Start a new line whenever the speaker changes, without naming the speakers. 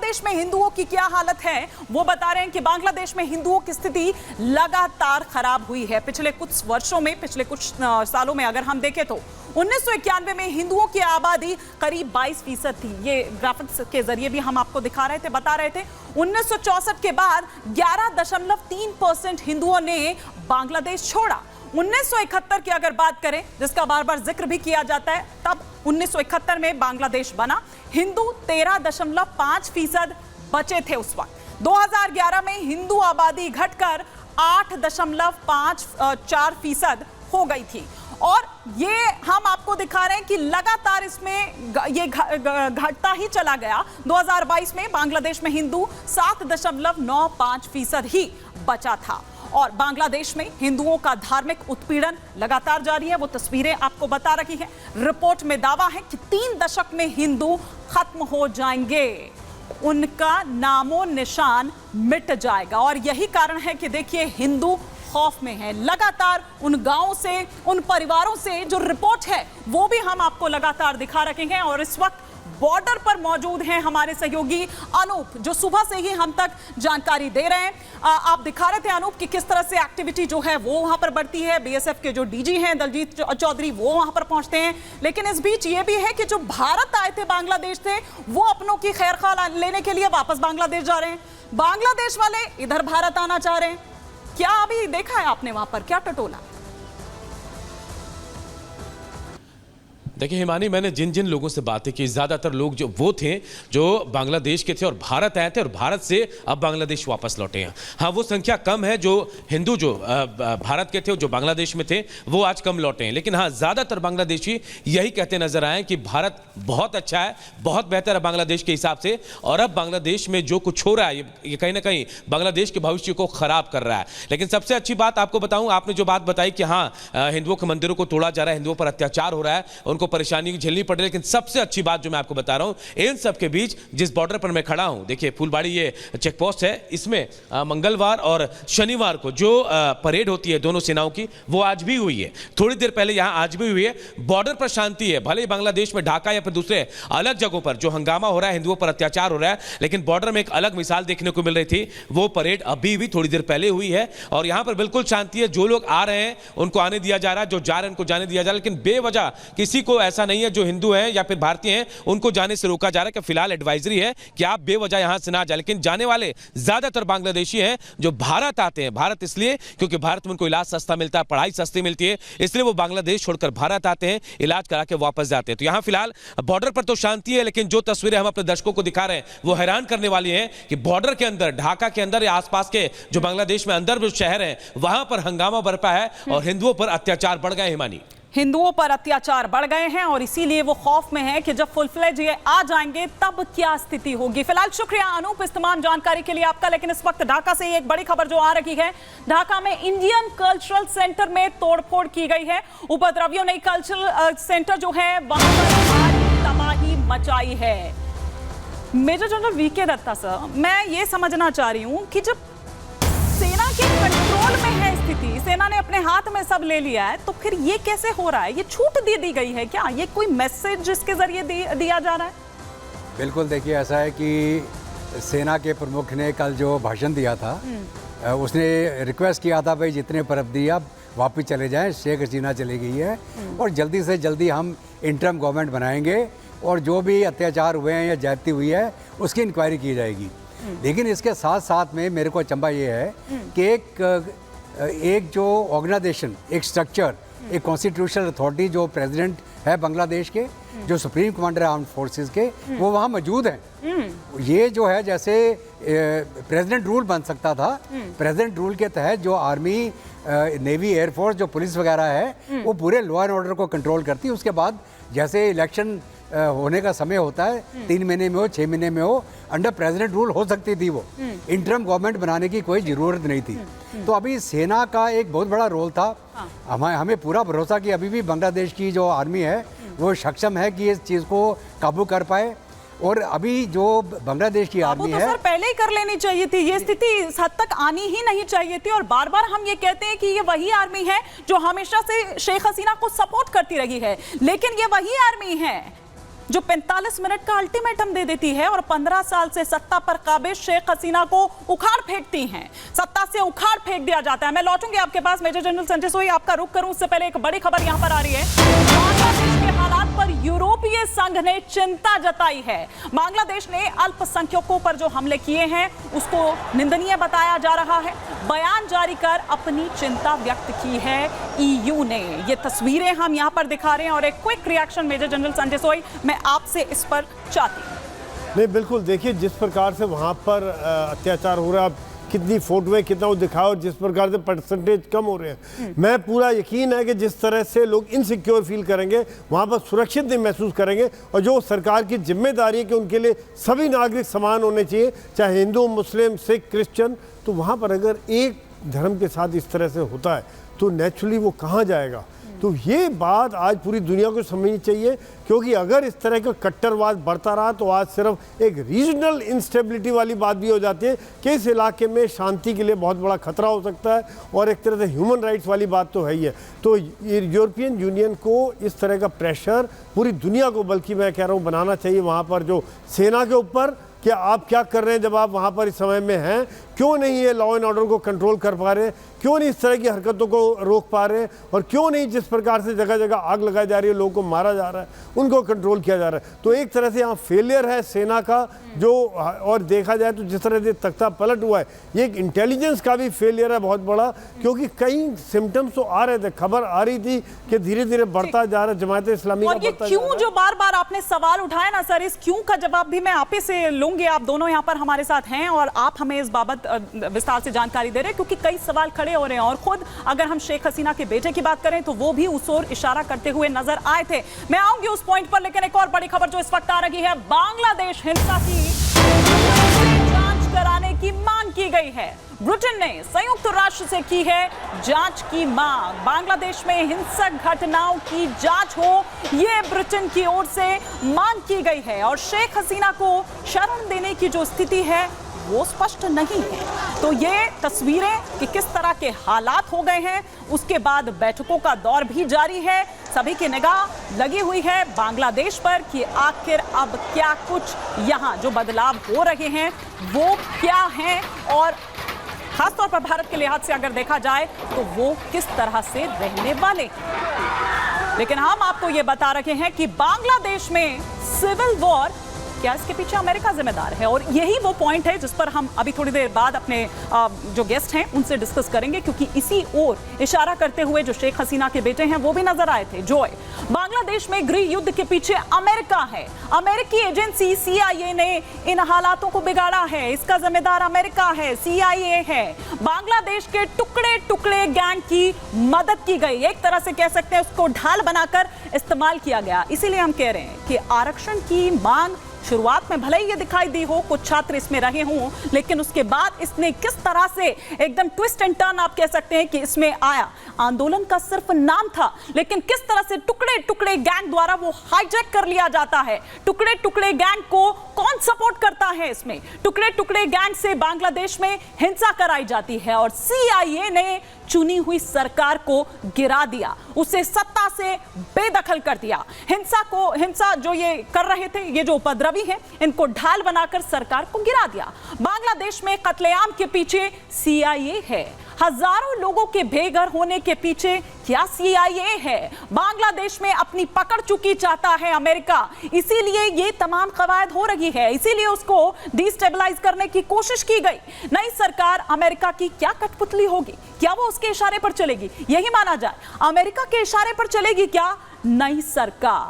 बांग्लादेश में हिंदुओं की क्या हालत है वो बता रहे हैं कि बांग्लादेश में हिंदुओं की स्थिति लगातार खराब हुई है। पिछले कुछ वर्षों में, पिछले कुछ सालों में अगर हम देखें तो 1991 में हिंदुओं की आबादी करीब 22% थी। ये ग्राफिक्स के जरिए भी हम आपको दिखा रहे थे, बता रहे थे। 1964 के बाद 11.3% हिंदुओं ने बांग्लादेश छोड़ा। 1971 की अगर बात करें, जिसका बार बार जिक्र भी किया जाता है, तब 1971 में बांग्लादेश बना। हिंदू 13.5% बचे थे उस वक्त। 2011 में हिंदू आबादी घटकर 8.54% हो गई थी। और ये हम आपको दिखा रहे हैं कि लगातार इसमें ये घटता ही चला गया। 2022 में बांग्लादेश में हिंदू 7.95% ही बचा था। और बांग्लादेश में हिंदुओं का धार्मिक उत्पीड़न लगातार जारी है। वो तस्वीरें आपको बता रही हैं। रिपोर्ट में दावा है कि 3 दशक में हिंदू खत्म हो जाएंगे, उनका नामो निशान मिट जाएगा। और यही कारण है कि देखिए हिंदू खौफ में है। लगातार उन गांवों से, उन परिवारों से जो रिपोर्ट है वो भी हम आपको लगातार दिखा रहे हैं। और इस वक्त बॉर्डर पर मौजूद हैं हमारे सहयोगी अनूप, जो सुबह से ही हम तक जानकारी दे रहे हैं। आप दिखा रहे थे अनूप कि किस तरह से एक्टिविटी जो है वो वहां पर बढ़ती है। बीएसएफ के जो डीजी हैं दलजीत चौधरी, वो वहां पर पहुंचते हैं। लेकिन इस बीच ये भी है कि जो भारत आए थे बांग्लादेश से, वो अपनों की खैरखा लेने के लिए वापस बांग्लादेश जा रहे हैं। बांग्लादेश वाले इधर भारत आना चाह रहे हैं। क्या अभी देखा है आपने वहां पर क्या टटोला?
देखिए हिमानी, मैंने जिन जिन लोगों से बातें की, ज़्यादातर लोग जो वो थे जो बांग्लादेश के थे और भारत आए थे और भारत से अब बांग्लादेश वापस लौटे हैं। हाँ, वो संख्या कम है जो हिंदू जो भारत के थे, जो बांग्लादेश में थे, वो आज कम लौटे हैं। लेकिन हाँ, ज़्यादातर बांग्लादेशी यही कहते नजर आए कि भारत बहुत अच्छा है, बहुत बेहतर है बांग्लादेश के हिसाब से। और अब बांग्लादेश में जो कुछ हो रहा है ये कहीं ना कहीं बांग्लादेश के भविष्य को खराब कर रहा है। लेकिन सबसे अच्छी बात आपको बताऊँ, आपने जो बात बताई कि हाँ हिंदुओं के मंदिरों को तोड़ा जा रहा है, हिंदुओं पर अत्याचार हो रहा है, उनको परेशानी झेलनी पड़ रही है। लेकिन सबसे अच्छी बात जो मैं आपको बता रहा हूं, इन सब के बीच जिस बॉर्डर पर मैं खड़ा हूं, देखिए फुलबाड़ी ये चेक पोस्ट है, इसमें मंगलवार और शनिवार को जो परेड होती है दोनों सेनाओं की, वो आज भी हुई है। थोड़ी देर पहले यहां आज भी हुई है। बॉर्डर पर शांति है। भले ही बांग्लादेश में ढाका या फिर दूसरे अलग जगहों पर जो हंगामा हो रहा है, हिंदुओं पर अत्याचार हो रहा है, लेकिन बॉर्डर में एक अलग मिसाल देखने को मिल रही थी। वो परेड अभी भी थोड़ी देर पहले हुई है और यहां पर बिल्कुल शांति है। जो लोग आ रहे हैं उनको आने दिया जा रहा है, जो जा रहे हैं उनको जाने दिया जा रहा है। लेकिन बेवजह किसी को ऐसा नहीं है जो हिंदू हैं या फिर भारतीय हैं उनको जाने से रोका जा रहा है कि फिलहाल एडवाइजरी है कि आप बेवजह यहां से ना जाए। लेकिन जाने वाले ज्यादातर बांग्लादेशी हैं जो भारत आते हैं। भारत इसलिए क्योंकि भारत में उनको इलाज सस्ता मिलता है, पढ़ाई सस्ती मिलती है, इसलिए वो बांग्लादेश छोड़कर भारत आते हैं, इलाज करा के वापस जाते हैं। तो यहां फिलहाल बॉर्डर पर तो शांति है, लेकिन जो तस्वीरें हम अपने दर्शकों को दिखा रहे हैं वो हैरान करने वाली हैं कि बॉर्डर के अंदर, ढाका के अंदर या आसपास के जो बांग्लादेश में अंदर जो शहर है, वहां पर हंगामा बरपा है और हिंदुओं पर अत्याचार बढ़ गए। हिमानी,
हिंदुओं पर अत्याचार बढ़ गए हैं और इसीलिए वो खौफ में है कि जब फुल फ्लेज ये आ जाएंगे तब क्या स्थिति होगी। फिलहाल शुक्रिया अनूप इस तमाम जानकारी के लिए आपका। लेकिन इस वक्त ढाका से एक बड़ी खबर जो आ रही है, ढाका में इंडियन कल्चरल सेंटर में तोड़फोड़ की गई है। उपद्रवियों ने कल्चरल सेंटर जो है वहां पर तबाही मचाई है। Major general VK Datta sir, मैं ये समझना चाह रही हूं कि जब सेना के कंट्रोल में है स्थिति, सेना ने अपने हाथ में सब ले लिया है, तो फिर ये कैसे हो रहा है? ये छूट दे दी गई है क्या? ये कोई मैसेज इसके जरिए दिया जा रहा है?
बिल्कुल, देखिए ऐसा है कि सेना के प्रमुख ने कल जो भाषण दिया था, उसने रिक्वेस्ट किया था भाई जितने परबदी आप वापस चले जाएं, शेख हसीना चली गई है और जल्दी से जल्दी हम इंटरम गवर्नमेंट बनाएंगे और जो भी अत्याचार हुए हैं या ज्यादती हुई है उसकी इंक्वायरी की जाएगी। लेकिन इसके साथ साथ में मेरे को अचंभा ये है कि एक जो ऑर्गेनाइजेशन, एक स्ट्रक्चर, एक कॉन्स्टिट्यूशनल अथॉरिटी जो प्रेसिडेंट है बांग्लादेश के, जो सुप्रीम कमांडर है आर्म फोर्सेस के, वो वहाँ मौजूद हैं। ये जो है जैसे प्रेसिडेंट रूल बन सकता था, प्रेसिडेंट रूल के तहत जो आर्मी, नेवी, एयरफोर्स, जो पुलिस वगैरह है, वो पूरे लॉ एंड ऑर्डर को कंट्रोल करती है। उसके बाद जैसे इलेक्शन होने का समय होता है, 3 महीने में हो, 6 महीने में हो, अंडर प्रेसिडेंट रूल हो सकती थी। वो इंटरम गवर्नमेंट बनाने की कोई ज़रूरत नहीं थी। तो अभी सेना का एक बहुत बड़ा रोल था। हमें पूरा भरोसा कि अभी भी बांग्लादेश की जो आर्मी है वो सक्षम है कि इस चीज़ को काबू कर पाए। और अभी जो बांग्लादेश की आर्मी
तो
है,
सर पहले ही कर लेनी चाहिए थी। ये स्थिति इस हद तक आनी ही नहीं चाहिए थी। और बार बार हम ये कहते हैं कि ये वही आर्मी है जो हमेशा से शेख हसीना को सपोर्ट करती रही है, लेकिन ये वही आर्मी है जो 45 मिनट का अल्टीमेटम दे देती है और 15 साल से सत्ता पर काबिज शेख हसीना को उखाड़ फेंकती हैं। सत्ता से उखाड़ फेंक दिया जाता है। मैं लौटूंगी आपके पास मेजर जनरल संजय सोई, आपका रुख करूं उससे पहले एक बड़ी खबर यहां पर आ रही है। बांग्लादेश के हालात पर यूरोपीय संघ ने चिंता जताई है। बांग्लादेश ने अल्पसंख्यकों पर जो हमले किए हैं उसको निंदनीय बताया जा रहा है। बयान जारी कर अपनी चिंता व्यक्त की है ईयू ने। ये तस्वीरें हम यहां पर दिखा रहे हैं और एक quick reaction major general Sanjay Soi मैं आपसे इस पर चाहती हूं।
नहीं, बिल्कुल देखिए जिस प्रकार से वहाँ पर अत्याचार हो रहा है, कितनी फोटोएं कितना वो दिखाओ, जिस प्रकार से परसेंटेज कम हो रहे हैं, मैं पूरा यकीन है कि जिस तरह से लोग इनसिक्योर फील करेंगे, वहाँ पर सुरक्षित नहीं महसूस करेंगे। और जो सरकार की जिम्मेदारी है कि उनके लिए सभी नागरिक समान होने चाहिए, चाहे हिंदू, मुस्लिम, सिख, क्रिश्चियन, तो वहाँ पर अगर एक धर्म के साथ इस तरह से होता है तो नेचुरली वो कहाँ जाएगा। तो ये बात आज पूरी दुनिया को समझनी चाहिए, क्योंकि अगर इस तरह का कट्टरवाद बढ़ता रहा तो आज सिर्फ एक रीजनल इंस्टेबिलिटी वाली बात भी हो जाती है कि इस इलाके में शांति के लिए बहुत बड़ा खतरा हो सकता है, और एक तरह से ह्यूमन राइट्स वाली बात तो है ही है। तो यूरोपियन यूनियन को इस तरह का प्रेशर पूरी दुनिया को, बल्कि मैं कह रहा हूँ, बनाना चाहिए वहाँ पर जो सेना के ऊपर, कि आप क्या कर रहे हैं जब आप वहाँ पर इस समय में हैं, क्यों नहीं ये लॉ एंड ऑर्डर को कंट्रोल कर पा रहे, क्यों नहीं इस तरह की हरकतों को रोक पा रहे, और क्यों नहीं जिस प्रकार से जगह जगह आग लगाई जा रही है, लोगों को मारा जा रहा है, उनको कंट्रोल किया जा रहा है। तो एक तरह से यहाँ फेलियर है सेना का जो, और देखा जाए तो जिस तरह से तख्ता पलट हुआ है, ये एक इंटेलिजेंस का भी फेलियर है बहुत बड़ा, क्योंकि कई सिम्टम्स तो आ रहे थे, खबर आ रही थी कि धीरे धीरे बढ़ता जा रहा है जमात इस्लामी का।
और ये क्यों जो बार बार आपने सवाल उठाया ना सर, इस क्यों का जवाब भी मैं आप ही से लूंगी। आप दोनों यहाँ पर हमारे साथ हैं और आप हमें इस बाबत विस्तार से जानकारी दे रहे हैं, क्योंकि कई सवाल खड़े हो रहे हैं। और खुद अगर हम शेख हसीना के बेटे की बात करें तो वो भी उस ओर इशारा करते हुए नजर आए थे। मैं आऊंगी उस पॉइंट पर, लेकिन एक और बड़ी खबर जो इस वक्त आ रही है, बांग्लादेश हिंसा की जांच कराने की मांग की गई है। ब्रिटेन ने संयुक्त राष्ट्र से की है जांच की मांग। बांग्लादेश में हिंसक घटनाओं की जांच हो, यह ब्रिटेन की ओर से मांग की गई है। और शेख हसीना को शरण देने की जो स्थिति है वो स्पष्ट नहीं है। तो ये तस्वीरें कि किस तरह के हालात हो गए हैं, उसके बाद बैठकों का दौर भी जारी है। सभी की निगाह लगी हुई है बांग्लादेश पर कि आखिर अब क्या कुछ यहाँ जो बदलाव हो रहे हैं वो क्या हैं, और खासतौर पर भारत के लिहाज से अगर देखा जाए तो वो किस तरह से रहने वाले हैं। लेकिन हम आपको ये बता रहे हैं कि बांग्लादेश में सिविल वॉर, क्या इसके पीछे अमेरिका जिम्मेदार है? और यही वो पॉइंट है जिस पर हम अभी थोड़ी देर बाद अपने जो गेस्ट हैं उनसे डिस्कस करेंगे, क्योंकि इसी ओर इशारा करते हुए जो शेख हसीना के बेटे हैं वो भी नजर आए थे। जॉय, बांग्लादेश में गृह युद्ध के पीछे अमेरिका है। अमेरिकी एजेंसी CIA ने इन हालातों को बिगाड़ा है, इसका जिम्मेदार अमेरिका है, CIA है। बांग्लादेश के टुकड़े टुकड़े गैंग की मदद की गई, एक तरह से कह सकते हैं उसको ढाल बनाकर इस्तेमाल किया गया। इसीलिए हम कह रहे हैं कि आरक्षण की मांग शुरुआत में भले ही ये दिखाई दी हो, कुछ छात्र इसमें रहे हों, लेकिन उसके बाद इसने किस तरह से एकदम ट्विस्ट एंड टर्न आप कह सकते हैं कि इसमें आया। आंदोलन का सिर्फ नाम था, लेकिन किस तरह से टुकड़े टुकड़े गैंग द्वारा वो हाईजैक कर लिया जाता है। टुकड़े टुकड़े गैंग को कौन सपोर्ट करता है इसमें? टुकड़े टुकड़े गैंग से बांग्लादेश में हिंसा कराई जाती है और CIA ने चुनी हुई सरकार को गिरा दिया, उसे सत्ता से बेदखल कर दिया। हिंसा जो ये कर रहे थे, ये जो उपद्रवी हैं, इनको ढाल बनाकर सरकार को गिरा दिया। बांग्लादेश में कत्लेआम के पीछे CIA है। हजारों लोगों के बेघर होने के पीछे क्या CIA है? बांग्लादेश में अपनी पकड़ चुकी चाहता है अमेरिका, इसीलिए ये तमाम कवायद हो रही है, इसीलिए उसको डिस्टेबलाइज करने की कोशिश की गई। नई सरकार अमेरिका की क्या कठपुतली होगी? क्या वो उसके इशारे पर चलेगी? यही माना जाए, अमेरिका के इशारे पर चलेगी क्या नई सरकार?